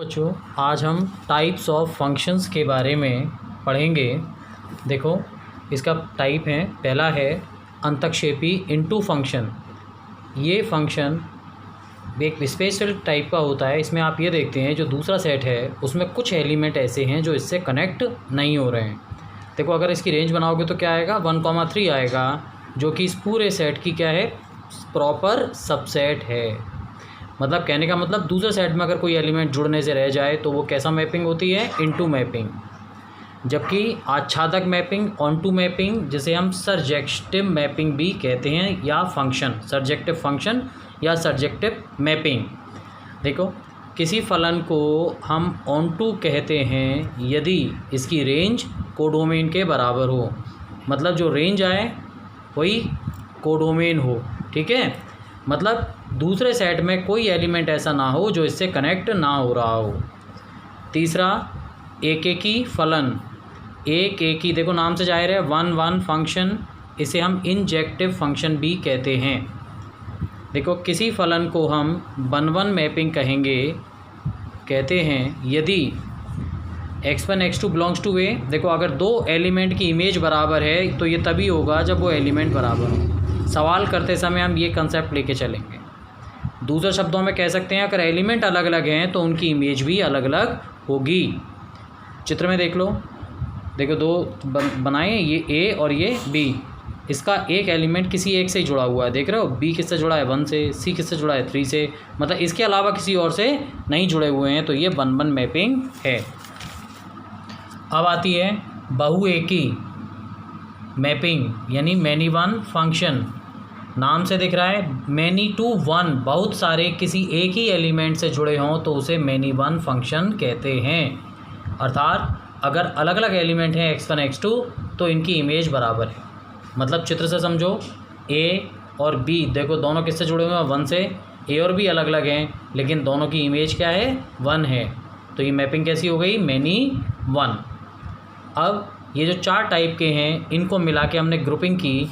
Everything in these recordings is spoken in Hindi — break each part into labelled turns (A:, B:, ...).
A: बच्चों, आज हम टाइप्स ऑफ फंक्शंस के बारे में पढ़ेंगे। देखो, इसका टाइप है, पहला है अंतक्षेपी इनटू फंक्शन। ये फंक्शन एक स्पेशल टाइप का होता है। इसमें आप ये देखते हैं जो दूसरा सेट है उसमें कुछ एलिमेंट ऐसे हैं जो इससे कनेक्ट नहीं हो रहे हैं। देखो, अगर इसकी रेंज बनाओगे तो क्या आएगा, 1,3 आएगा, जो कि इस पूरे सेट की क्या है, प्रॉपर सबसेट है। मतलब कहने का मतलब दूसरे सेट में अगर कोई एलिमेंट जुड़ने से रह जाए तो वो कैसा मैपिंग होती है, इनटू मैपिंग। जबकि आच्छादक मैपिंग, ऑनटू मैपिंग, जिसे हम सर्जेक्टिव मैपिंग भी कहते हैं, या फंक्शन, सर्जेक्टिव फंक्शन या सर्जेक्टिव मैपिंग। देखो, किसी फलन को हम ऑनटू कहते हैं यदि इसकी रेंज कोडोमेन के बराबर हो। मतलब जो रेंज आए वही कोडोमेन हो। ठीक है, मतलब दूसरे सेट में कोई एलिमेंट ऐसा ना हो जो इससे कनेक्ट ना हो रहा हो। तीसरा, एक ही फलन, एक ही, देखो नाम से जाहिर है, वन फंक्शन, इसे हम इंजेक्टिव फंक्शन भी कहते हैं। देखो, किसी फलन को हम वन मैपिंग कहते हैं यदि x1 x2 बिलोंग्स टू ए। देखो, अगर दो एलिमेंट की इमेज बराबर है तो ये तभी होगा जब वो एलिमेंट बराबर हो। सवाल करते समय हम ये कंसेप्ट लेके चलेंगे। दूसरे शब्दों में कह सकते हैं, अगर एलिमेंट अलग अलग हैं तो उनकी इमेज भी अलग अलग होगी। चित्र में देख लो, देखो दो बनाए, ये ए और ये बी। इसका एक एलिमेंट किसी एक से ही जुड़ा हुआ है, देख रहे हो, बी किससे जुड़ा है, 1 से, सी किससे जुड़ा है, 3 से, मतलब इसके अलावा किसी और से नहीं जुड़े हुए हैं, तो ये 1 मैपिंग है। अब आती है बहु एकी मैपिंग, यानी मैनी वन फंक्शन। नाम से दिख रहा है मैनी टू वन, बहुत सारे किसी एक ही एलिमेंट से जुड़े हों तो उसे मैनी वन फंक्शन कहते हैं। अर्थात अगर अलग अलग एलिमेंट हैं x1 x2 तो इनकी इमेज बराबर है। मतलब चित्र से समझो, a और b, देखो दोनों किससे जुड़े हुए हैं, 1 से। a और b अलग अलग हैं लेकिन दोनों की इमेज क्या है, 1 है। तो ये मैपिंग कैसी हो गई, मैनी वन। अब ये जो 4 टाइप के हैं इनको मिला के हमने ग्रुपिंग की,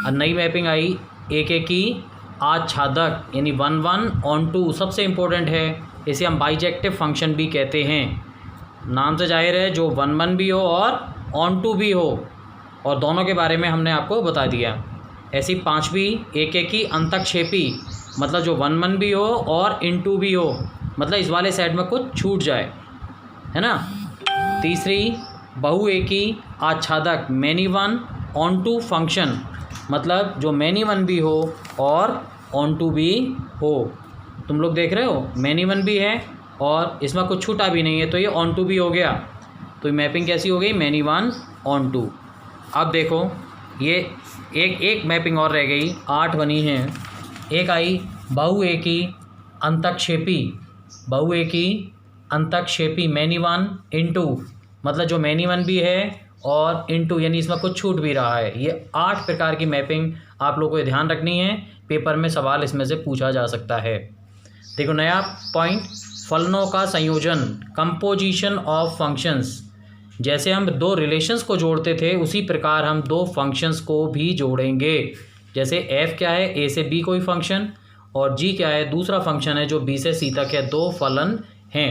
A: नई मैपिंग आई एक की आच्छादक, यानी 1 ऑन टू। सबसे इम्पोर्टेंट है, इसे हम बाइजेक्टिव फंक्शन भी कहते हैं। नाम से जाहिर है जो 1 भी हो और ऑन टू भी हो, और दोनों के बारे में हमने आपको बता दिया। ऐसी 5वीं एक की अंतक्षेपी, मतलब जो 1 भी हो और इनटू भी हो, मतलब इस वाले सेट में कुछ छूट जाए, है ना। तीसरी बहु एकी आच्छादक, many one onto function, मतलब जो मैनी वन भी हो और ऑन टू भी हो। तुम लोग देख रहे हो, मैनी वन भी है और इसमें कुछ छूटा भी नहीं है, तो ये ऑन टू भी हो गया। तो ये मैपिंग कैसी हो गई, मैनी वन ऑन टू। अब देखो, ये एक मैपिंग और रह गई, 8 बनी हैं। एक आई बहु एकी अंतक्षेपी, बहु एकी अंतक्षेपी मैनी वन इनटू, मतलब जो मैनी वन भी है और इनटू, यानी इसमें कुछ छूट भी रहा है। ये 8 प्रकार की मैपिंग आप लोगों को ध्यान रखनी है, पेपर में सवाल इसमें से पूछा जा सकता है। देखो, नया पॉइंट, फलनों का संयोजन, कंपोजिशन ऑफ फंक्शंस। जैसे हम 2 रिलेशंस को जोड़ते थे उसी प्रकार हम 2 फंक्शंस को भी जोड़ेंगे। जैसे f क्या है, a से b कोई फंक्शन, और g क्या है, दूसरा फंक्शन है जो b से c तक है। 2 फलन हैं।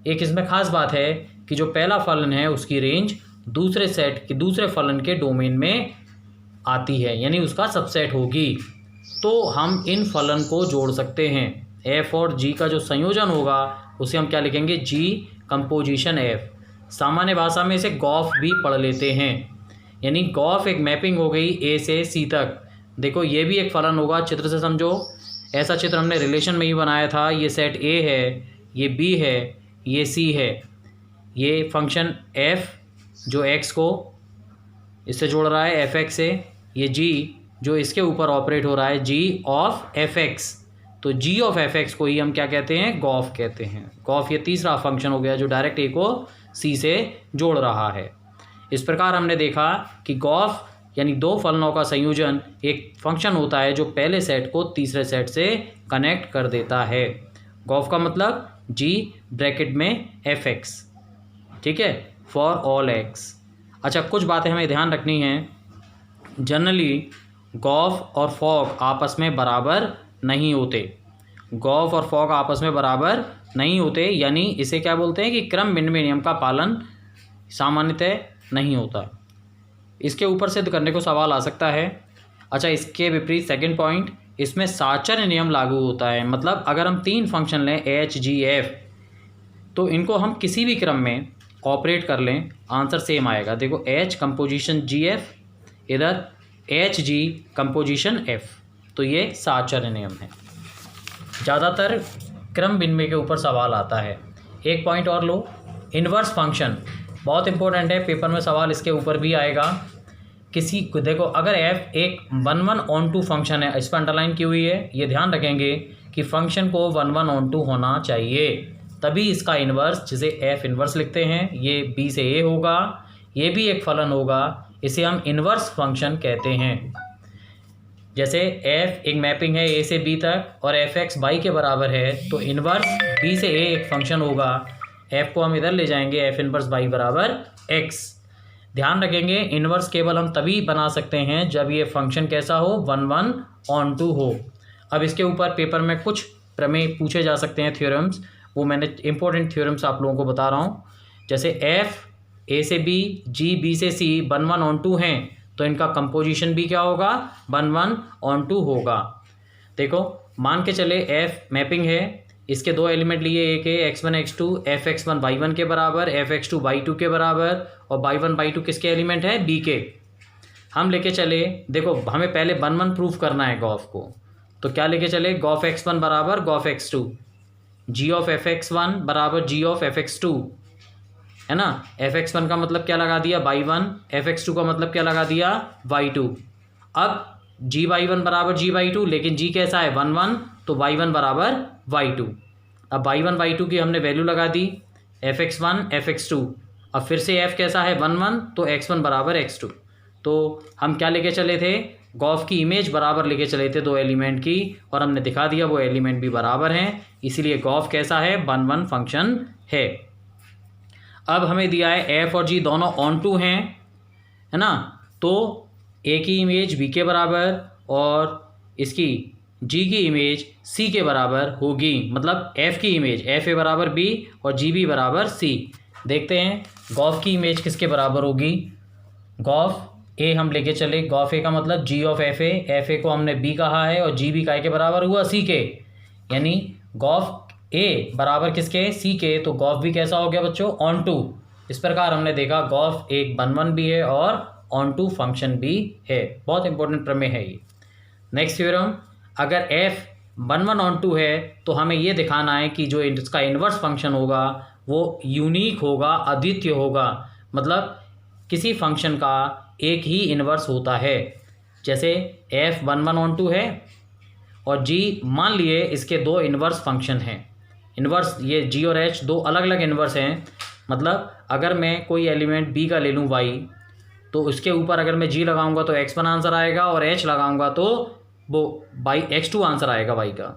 A: एक इसमें खास बात है कि जो पहला फलन है उसकी रेंज दूसरे सेट के, दूसरे फलन के डोमेन में आती है, यानी उसका सबसेट होगी। तो हम इन फलन को जोड़ सकते हैं। f और g का जो संयोजन होगा उसे हम क्या लिखेंगे, g कंपोजिशन f। सामान्य भाषा में इसे गॉफ भी पढ़ लेते हैं, यानी गॉफ एक मैपिंग हो गई a से c तक। देखो, ये भी एक फलन होगा, चित्र से समझो। ऐसा चित्र हमने रिलेशन में ही बनाया था। ये सेट a है, ये b है, ये c है। ये फंक्शन f जो x को इससे जोड़ रहा है fx से, ये g जो इसके ऊपर ऑपरेट हो रहा है g ऑफ fx, तो g ऑफ fx को ही हम क्या कहते हैं, गॉफ कहते हैं। गॉफ ये तीसरा फंक्शन हो गया जो डायरेक्ट a को c से जोड़ रहा है। इस प्रकार हमने देखा कि गॉफ यानी 2 फलनों का संयोजन एक फंक्शन होता है जो पहले सेट को तीसरे सेट से कनेक्ट कर देता है। गॉफ का मतलब g ब्रैकेट में fx, ठीक है, फॉर ऑल x। अच्छा, कुछ बातें हमें ध्यान रखनी हैं। जनरली गॉफ और फॉग आपस में बराबर नहीं होते। गॉफ और फॉग आपस में बराबर नहीं होते, यानी इसे क्या बोलते हैं कि क्रम भिन्न नियम का पालन सामान्यतः नहीं होता। इसके ऊपर सिद्ध करने को सवाल आ सकता है। अच्छा, इसके विपरीत सेकंड पॉइंट, इसमें साचर्य नियम लागू होता है। मतलब अगर हम 3 फंक्शन लें एच जी एफ, तो इनको हम किसी भी क्रम में ऑपरेट कर लें, आंसर सेम आएगा। देखो एच कंपोजिशन जी एफ, इधर एच जी कंपोजिशन एफ, तो ये साचर्य नियम है। ज़्यादातर क्रम विनिमय के ऊपर सवाल आता है। एक पॉइंट और लो, इन्वर्स फंक्शन बहुत इंपॉर्टेंट है, पेपर में सवाल इसके ऊपर भी आएगा। किसी देखो अगर एफ एक 1/1/2 फंक्शन है, इस पर अंडरलाइन की हुई है, ये ध्यान रखेंगे कि फंक्शन को 1/1/2 होना चाहिए, तभी इसका इन्वर्स, जिसे एफ इन्वर्स लिखते हैं, ये बी से ए होगा, ये भी एक फलन होगा, इसे हम इन्वर्स फंक्शन कहते हैं। जैसे एफ एक मैपिंग है ए से बी तक और एफ एक्स वाई के बराबर है, तो इन्वर्स बी से ए एक फंक्शन होगा, एफ को हम इधर ले जाएंगे, एफ इन्वर्स वाई बराबर एक्स। ध्यान रखेंगे इन्वर्स केवल हम तभी बना सकते हैं जब ये फंक्शन कैसा हो, 1/1/2 हो। अब इसके ऊपर पेपर में कुछ प्रमेय पूछे जा सकते हैं, थ्योरम्स, वो मैंने इंपॉर्टेंट थ्योरम्स आप लोगों को बता रहा हूँ। जैसे एफ ए से बी, जी बी से सी 1/1/2 हैं, तो इनका कंपोजिशन भी क्या होगा, 1/1/2 होगा। देखो मान के चले एफ मैपिंग है, इसके 2 एलिमेंट लिए, एक है x1 x2, F x1 y1 के बराबर, एफ x2 y2 के बराबर, और y1 y2 किसके एलिमेंट है, b के। हम लेके चले, देखो हमें पहले 1/1 प्रूफ करना है गॉफ को, तो क्या लेके चले, गॉफ x1 बराबर Gauff x2, g of F x1 बराबर g ऑफ एफ x2, है ना। एफ x1 का मतलब क्या लगा दिया, y1, एफ x2 का मतलब क्या लगा दिया, y2। अब जी y1 बराबर जी y2, लेकिन g कैसा है, 1/1, तो y1 बराबर y2। अब y1 y2 की हमने वैल्यू लगा दी, एफ x1 एफ x2, अब फिर से f कैसा है, 1/1, तो x1 बराबर x2। तो हम क्या लेके चले थे, गॉफ की इमेज बराबर लेके चले थे 2 एलिमेंट की, और हमने दिखा दिया वो एलिमेंट भी बराबर हैं, इसीलिए गॉफ कैसा है, 1/1 फंक्शन है। अब हमें दिया है एफ और जी दोनों ऑन2 हैं, है ना, तो ए की इमेज बी के बराबर और इसकी जी की इमेज सी के बराबर होगी। मतलब एफ की इमेज एफ ए बराबर बी और जी बी बराबर सी। देखते हैं गॉफ की इमेज किसके बराबर होगी। गॉफ ए हम लेके चले, गॉफ ए का मतलब जी ऑफ एफ ए को हमने बी कहा है और जी बी काय के बराबर हुआ, सी के, यानी गॉफ ए बराबर किसके, सी के, तो गॉफ भी कैसा हो गया बच्चों, ऑन2। इस प्रकार हमने देखा गॉफ एक 1/1 भी है और ऑन2 फंक्शन भी है। बहुत इंपॉर्टेंट प्रमेय है ये। नेक्स्ट थ्योरम, अगर f 1/1/2 है तो हमें ये दिखाना है कि जो इसका इन्वर्स फंक्शन होगा वो यूनिक होगा, अद्वितीय होगा। मतलब किसी फंक्शन का एक ही इन्वर्स होता है। जैसे f 1/1/2 है और g मान लिए इसके 2 इन्वर्स फंक्शन हैं। इन्वर्स ये g और h 2 अलग अलग इन्वर्स हैं। मतलब अगर मैं कोई एलिमेंट b का ले लूँ y, तो उसके ऊपर अगर मैं g लगाऊंगा तो x1 आंसर आएगा और h लगाऊंगा तो वो x2 आंसर आएगा y का।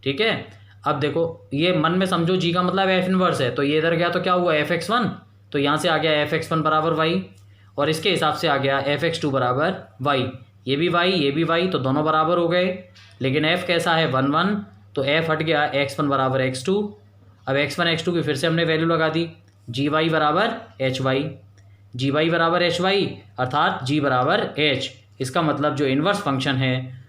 A: ठीक है, अब देखो ये मन में समझो g का मतलब f इनवर्स है, तो ये इधर गया तो क्या हुआ, f x1, तो यहाँ से आ गया f x1 बराबर y, और इसके हिसाब से आ गया f x2 बराबर y। ये भी y ये भी y, तो दोनों बराबर हो गए। लेकिन f कैसा है, 1/1, तो f हट गया x1 बराबर x2। अब x1 x2 की फिर से हमने वैल्यू लगा दी, gy बराबर hy, gy बराबर hy अर्थात g बराबर h। इसका मतलब जो इन्वर्स फंक्शन है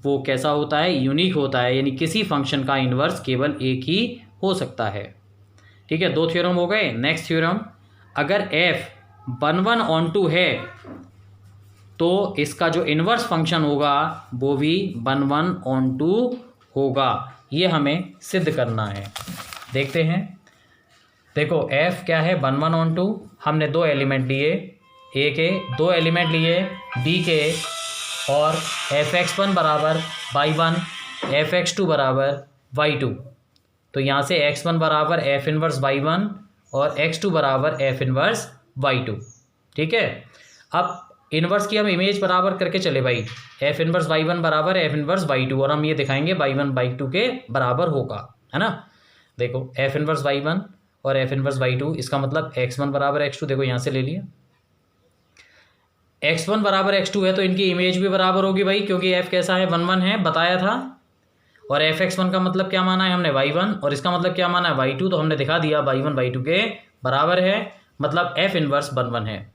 A: वो कैसा होता है, यूनिक होता है, यानी किसी फंक्शन का इन्वर्स केवल एक ही हो सकता है। ठीक है, 2 थ्योरम हो गए। नेक्स्ट थ्योरम, अगर f 1/1/2 है तो इसका जो इन्वर्स फंक्शन होगा वो भी 1/1/2 होगा। ये हमें सिद्ध करना है। देखते हैं, देखो f क्या है, 1/1/2, हमने 2 एलिमेंट लिए, a के 2 एलिमेंट लिए b के, और एफ x1 बराबर y1, एफ x2 बराबर y2। तो यहाँ से x1 बराबर एफ इनवर्स y1 और x2 बराबर एफ इनवर्स y2। ठीक है, अब इन्वर्स की हम इमेज बराबर करके चले भाई, एफ इनवर्स y1 बराबर एफ इनवर्स y2, और हम ये दिखाएंगे y1 y2 के बराबर होगा, है ना। देखो एफ इनवर्स y1 और एफ इनवर्स y2, इसका मतलब x1 बराबर x2, देखो यहाँ से ले लिया, x1 बराबर x2 है तो इनकी इमेज भी बराबर होगी भाई, क्योंकि f कैसा है, 1/1 है, बताया था। और fx1 का मतलब क्या माना है हमने y1, और इसका मतलब क्या माना है y2, तो हमने दिखा दिया y1 y2 के बराबर है, मतलब f इनवर्स 1 1 है।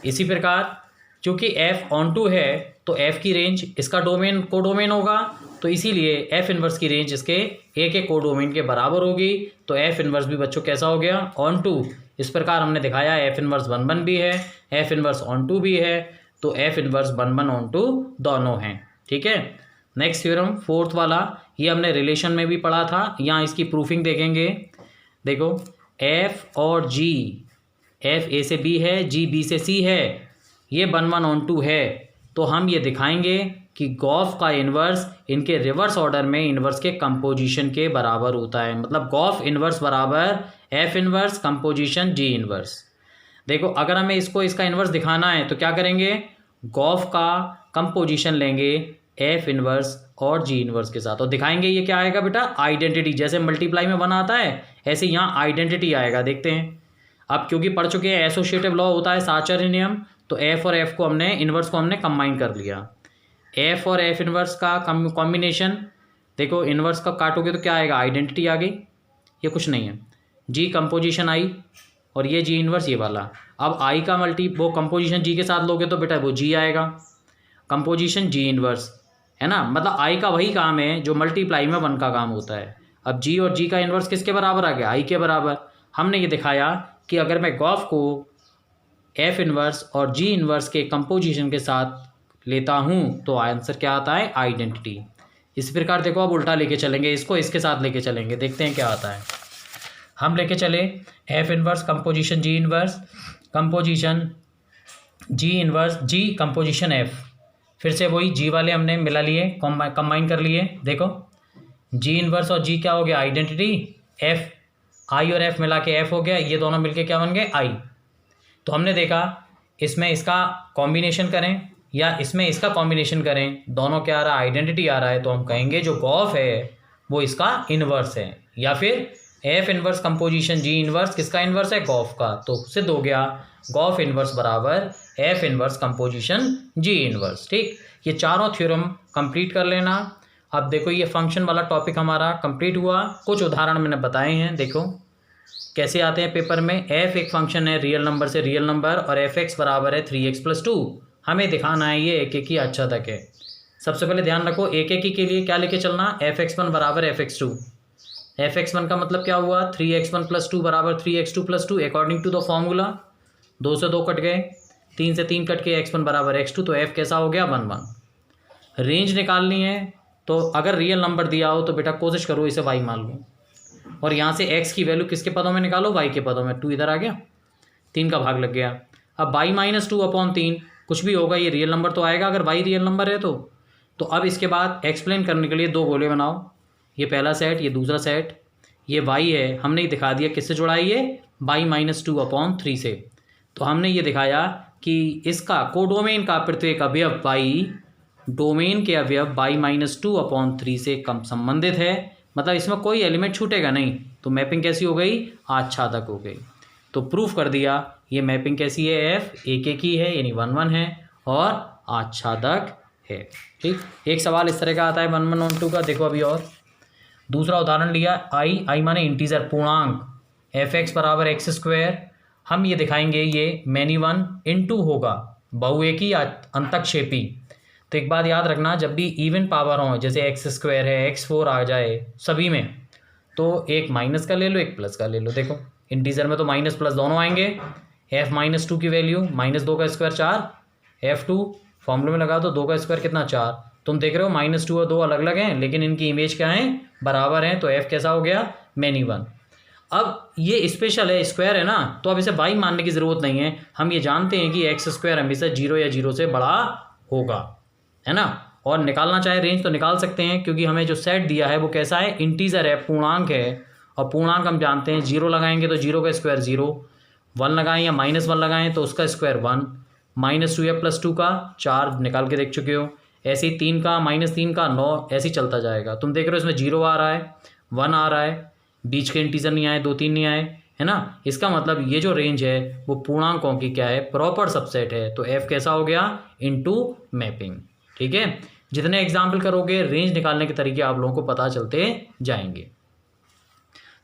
A: इसी प्रकार चूंकि f ऑन टू है तो f की रेंज इसका डोमेन कोडोमेन होगा, तो इसीलिए f इनवर्स की रेंज इसके a के कोडोमेन के बराबर होगी, तो f इनवर्स भी बच्चों कैसा हो गया ऑन टू। इस प्रकार हमने दिखाया f इनवर्स 1 1 भी है, f इनवर्स ऑन टू भी है, तो f इनवर्स 1 1 ऑन टू दोनों हैं। ठीक है, नेक्स्ट थ्योरम फोर्थ वाला, ये हमने रिलेशन में भी पढ़ा था, यहाँ इसकी प्रूफिंग देखेंगे। देखो f और g, f a से b है, g b से c है, ये 1 1 ऑन टू है, तो हम ये दिखाएंगे कि गॉफ का इन्वर्स इनके रिवर्स ऑर्डर में इन्वर्स के कंपोजिशन के बराबर होता है, मतलब गॉफ इन्वर्स बराबर एफ इन्वर्स कंपोजिशन जी इन्वर्स। देखो अगर हमें इसको इसका इन्वर्स दिखाना है तो क्या करेंगे, गॉफ का कंपोजिशन लेंगे एफ इन्वर्स और जी इन्वर्स के साथ, और दिखाएंगे ये क्या आएगा बेटा, आइडेंटिटी। जैसे मल्टीप्लाई में बना आता है ऐसे यहाँ आइडेंटिटी आएगा। देखते हैं, अब क्योंकि पढ़ चुके हैं एसोसिएटिव लॉ होता है साचर्य नियम, तो एफ और एफ को हमने इन्वर्स को हमने कंबाइन कर लिया। एफ और एफ इन्वर्स का कॉम्बिनेशन, देखो इन्वर्स का काटोगे तो क्या आएगा, आइडेंटिटी आ गई, ये कुछ नहीं है, जी कंपोजिशन आई, और ये जी इन्वर्स ये वाला। अब आई का वो कंपोजिशन जी के साथ लोगे तो बेटा वो जी आएगा, कंपोजिशन जी इन्वर्स है ना, मतलब आई का वही काम है जो मल्टीप्लाई में 1 का काम होता है। अब जी और जी का इन्वर्स किसके बराबर आ गया, आई के बराबर। हमने ये दिखाया कि अगर मैं गॉफ को एफ इन्वर्स और जी इन्वर्स के कंपोजिशन के साथ लेता हूँ तो आंसर क्या आता है, आइडेंटिटी। इस प्रकार देखो अब उल्टा लेके चलेंगे, इसको इसके साथ लेके चलेंगे, देखते हैं क्या आता है। हम लेके चले एफ इन्वर्स कंपोजिशन जी इन्वर्स, कंपोजिशन जी इन्वर्स जी कंपोजिशन एफ, फिर से वही जी वाले हमने मिला लिए, कंबाइन कर लिए। देखो जी इन्वर्स और जी क्या हो गया, आइडेंटिटी, एफ आई और एफ मिला के एफ हो गया, ये दोनों मिलके क्या बन गए, आई। तो हमने देखा इसमें इसका कॉम्बिनेशन करें या इसमें इसका कॉम्बिनेशन करें, दोनों क्या आ रहा है, आइडेंटिटी आ रहा है, तो हम कहेंगे जो गॉफ है वो इसका इन्वर्स है। या फिर एफ इन्वर्स कंपोजिशन जी इन्वर्स किसका इन्वर्स है, गॉफ का, तो सिद्ध हो गया गॉफ इन्वर्स बराबर एफ इन्वर्स कंपोजिशन जी इन्वर्स। ठीक, ये चारों थ्योरम कंप्लीट कर लेना। अब देखो ये फंक्शन वाला टॉपिक हमारा कंप्लीट हुआ, कुछ उदाहरण मैंने बताए हैं, देखो कैसे आते हैं पेपर में। एफ एक फंक्शन है रियल नंबर से रियल नंबर, और एफ एक्स बराबर है 3x + 2, हमें दिखाना है ये एक एक की अच्छा तक है। सबसे पहले ध्यान रखो एक एक के लिए क्या लेके चलना, fx1 बराबर fx2। fx1 का मतलब क्या हुआ, 3x1 + 2 बराबर 3x2 + 2 according to the formula. 2 से 2 कट गए, 3 से 3 कट के x1 बराबर x2, तो f कैसा हो गया 1 1। रेंज निकालनी है तो अगर रियल नंबर दिया हो तो बेटा कोशिश करो इसे y मान लो, और यहाँ से x की वैल्यू किसके पदों में निकालो, y के पदों में। 2 इधर आ गया, 3 का भाग लग गया। अब y - 2/3 कुछ भी होगा, ये रियल नंबर तो आएगा अगर y रियल नंबर है तो अब इसके बाद एक्सप्लेन करने के लिए 2 गोले बनाओ, ये पहला सेट ये दूसरा सेट। ये y है, हमने ये दिखा दिया किससे जुड़ा है, ये y - 2/3 से। तो हमने ये दिखाया कि इसका कोडोमेन का प्रत्येक अवयव y डोमेन के अवयव y - 2/3 से कम संबंधित है, मतलब इसमें कोई एलिमेंट छूटेगा नहीं। तो मैपिंग कैसी हो गई, आच्छादक हो गई। तो प्रूफ कर दिया ये मैपिंग कैसी है, एफ एक एक ही है यानी 1 1 है और आच्छादक है। ठीक, एक सवाल इस तरह का आता है 1 1 ऑन 2 का। देखो अभी और दूसरा उदाहरण लिया, आई माने इंटीजर पूर्णांक, एफ एक्स बराबर x²। हम ये दिखाएंगे ये मैनी 1 × होगा, बहुएकी या अंतक्षेपी। तो एक बात याद रखना, जब भी इवन पावर हो जैसे x² है, x4 आ जाए सभी में, तो एक माइनस का ले लो एक प्लस का ले लो। देखो इंटीजर में तो माइनस प्लस दोनों आएंगे। f - 2 की वैल्यू -2 का स्क्वायर 4, f2 फॉर्मूले में लगा दो, 2 का स्क्वायर कितना 4। तुम देख रहे हो -2 और 2 अलग अलग हैं लेकिन इनकी इमेज क्या है, बराबर हैं, तो f कैसा हो गया, मैनी 1। अब ये स्पेशल है, स्क्वायर है ना, तो अब इसे y मानने की ज़रूरत नहीं है। हम ये जानते हैं कि x² हमेशा 0 या 0 से बड़ा होगा, है ना। और निकालना चाहे रेंज तो निकाल सकते हैं, क्योंकि हमें जो सेट दिया है वो कैसा है, इंटीजर है, पूर्णांक है। और पूर्णांक हम जानते हैं 0 लगाएंगे तो 0 का स्क्वायर 0, 1 लगाएं या -1 लगाएं तो उसका स्क्वायर 1, -2 या +2 का 4 निकाल के देख चुके हो। ऐसे ही 3 का -3 का 9, ऐसे ही चलता जाएगा। तुम देख रहे हो इसमें 0 आ रहा है, 1 आ रहा है, बीच के इंटीजर नहीं आए, 2 3 नहीं आए, है ना। इसका मतलब ये जो रेंज है वो पूर्णांकों की क्या है, प्रॉपर सबसेट है। तो f कैसा हो गया, इनटू मैपिंग। ठीक है, जितने एग्जाम्पल करोगे रेंज निकालने के तरीके आप लोगों को पता चलते जाएंगे।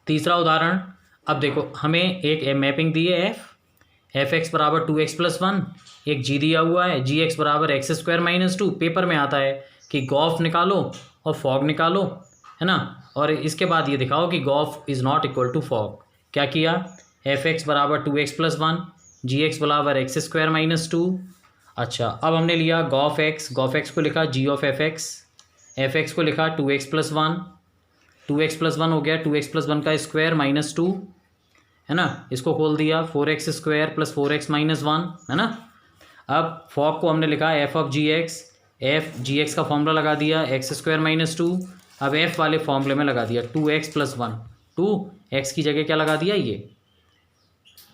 A: तीसरा उदाहरण, अब देखो हमें एक मैपिंग दी है एफ एक्स बराबर 2x+1, एक जी दिया हुआ है जी एक्स बराबर x² - 2। पेपर में आता है कि गॉफ निकालो और फॉग निकालो, है ना, और इसके बाद ये दिखाओ कि gof is not equal to fog. क्या किया, एफ एक्स बराबर 2x+1, जी एक्स बराबर x² - 2। अच्छा, अब हमने लिया गॉफ एक्स को लिखा जी ऑफ एफ एक्स को लिखा 2x+1, 2x+1 हो गया 2x+1 का स्क्वायर -2, है ना, इसको खोल दिया 4x² + 4x - 1, है ना। अब फॉग को हमने लिखा एफ ऑफ जी एक्स का फॉर्मूला लगा दिया x² - 2। अब एफ वाले फॉर्मूले में लगा दिया 2x+1, 2x की जगह क्या लगा दिया, ये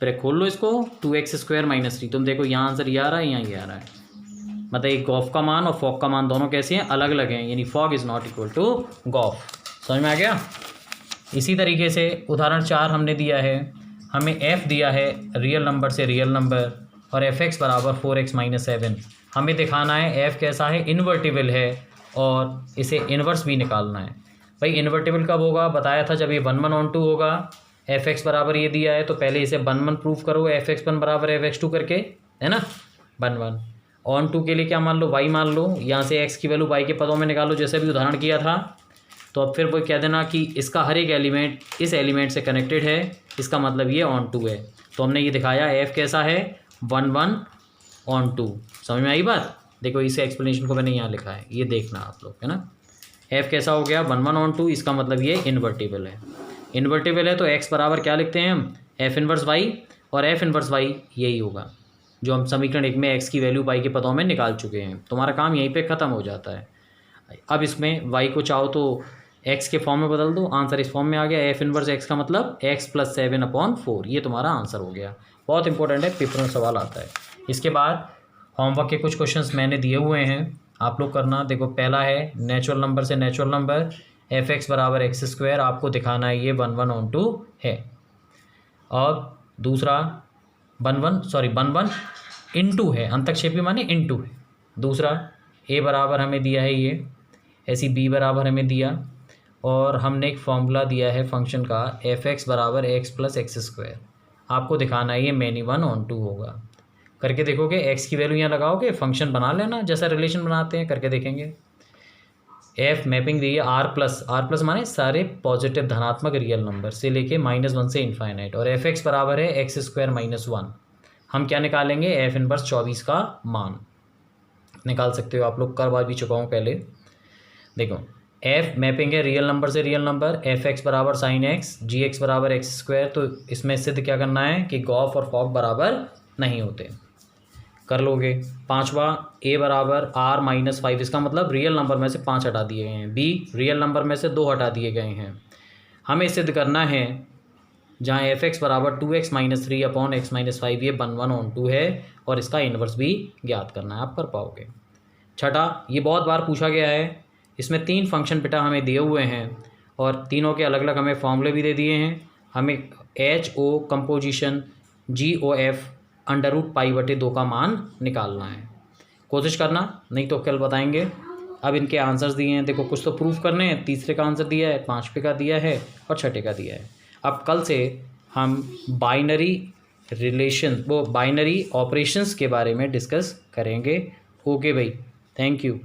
A: फिर खोल लो इसको 2x² - 3। तुम देखो यहाँ आंसर ये आ रहा है, यहाँ ये आ रहा है, मतलब एक गॉफ का मान और फॉग का मान दोनों कैसे हैं, अलग अलग हैं, यानी fog is not equal to gof. समझ में आ गया। इसी तरीके से उदाहरण 4 हमने दिया है, हमें f दिया है रियल नंबर से रियल नंबर और एफ एक्स बराबर 4x - 7। हमें दिखाना है f कैसा है, इन्वर्टिबल है, और इसे इन्वर्स भी निकालना है। भाई इन्वर्टिबल कब होगा, बताया था जब ये 1/1 होगा। एफ एक्स बराबर ये दिया है तो पहले इसे 1/1 प्रूफ करो, fx1 बराबर fx2 करके, है ना, 1/1 के लिए क्या मान लो, y मान लो, यहाँ से x की वैल्यू y के पदों में निकालो जैसे भी उदाहरण किया था। तो अब फिर वो कह देना कि इसका हर एक एलिमेंट इस एलिमेंट से कनेक्टेड है, इसका मतलब ये ऑन टू है। तो हमने ये दिखाया f कैसा है, 1/1 समझ में आई बात। देखो इस एक्सप्लेनेशन को मैंने यहाँ लिखा है, ये देखना आप लोग, है ना। f कैसा हो गया 1/1, इसका मतलब ये इन्वर्टिबल है। इन्वर्टिबल है तो x बराबर क्या लिखते हैं हम, f इनवर्स y, और f इनवर्स y यही होगा जो हम समीकरण 1 में x की वैल्यू y के पदों में निकाल चुके हैं। तुम्हारा काम यहीं पे ख़त्म हो जाता है। अब इसमें y को चाहो तो x के फॉर्म में बदल दो, आंसर इस फॉर्म में आ गया, f इनवर्स x का मतलब x + 7/4, ये तुम्हारा आंसर हो गया। बहुत इंपॉर्टेंट है, पेपर में सवाल आता है। इसके बाद होमवर्क के कुछ क्वेश्चंस मैंने दिए हुए हैं, आप लोग करना। देखो पहला है नेचुरल नंबर से नेचुरल नंबर, एफ एक्स बराबर x², आपको दिखाना है ये 1/1 है। और दूसरा 1/1 है, अंतक्षेपी माने इनटू है। दूसरा a बराबर हमें दिया है ये, ऐसी b बराबर हमें दिया, और हमने एक फॉर्मूला दिया है फंक्शन का एफ एक्स बराबर x + x²। आपको दिखाना है ये मैनी 1/2 होगा। करके देखोगे, x की वैल्यू यहाँ लगाओगे, फंक्शन बना लेना जैसा रिलेशन बनाते हैं, करके देखेंगे। f मैपिंग दी है r+ माने सारे पॉजिटिव धनात्मक रियल नंबर से लेके -1 से इनफाइनाइट, और एफ एक्स बराबर है x² - 1। हम क्या निकालेंगे, f इनवर्स 24 का मान निकाल सकते हो आप लोग, करवा भी चुका हूँ पहले। देखो f मैपिंग है रियल नंबर से रियल नंबर, एफ एक्स बराबर sin x, जी एक्स बराबर x²। तो इसमें सिद्ध क्या करना है कि गॉफ और फॉग बराबर नहीं होते, कर लोगे। पांचवा a बराबर r - 5, इसका मतलब रियल नंबर में से 5 हटा दिए गए हैं, b रियल नंबर में से 2 हटा दिए गए हैं। हमें सिद्ध करना है जहाँ एफ एक्स बराबर 2x - 3/x - 5 ये 1/1 है, और इसका इन्वर्स भी ज्ञात करना है, आप कर पाओगे। छठा, ये बहुत बार पूछा गया है, इसमें 3 फंक्शन बेटा हमें दिए हुए हैं, और तीनों के अलग अलग हमें फॉर्मूले भी दे दिए हैं। हमें HO कंपोजिशन GOF √π/2 का मान निकालना है। कोशिश करना, नहीं तो कल बताएंगे। अब इनके आंसर्स दिए हैं, देखो कुछ तो प्रूफ करने हैं। तीसरे का आंसर दिया है, 5वें का दिया है, और छठे का दिया है। अब कल से हम बाइनरी ऑपरेशंस के बारे में डिस्कस करेंगे। ओके भाई, थैंक यू।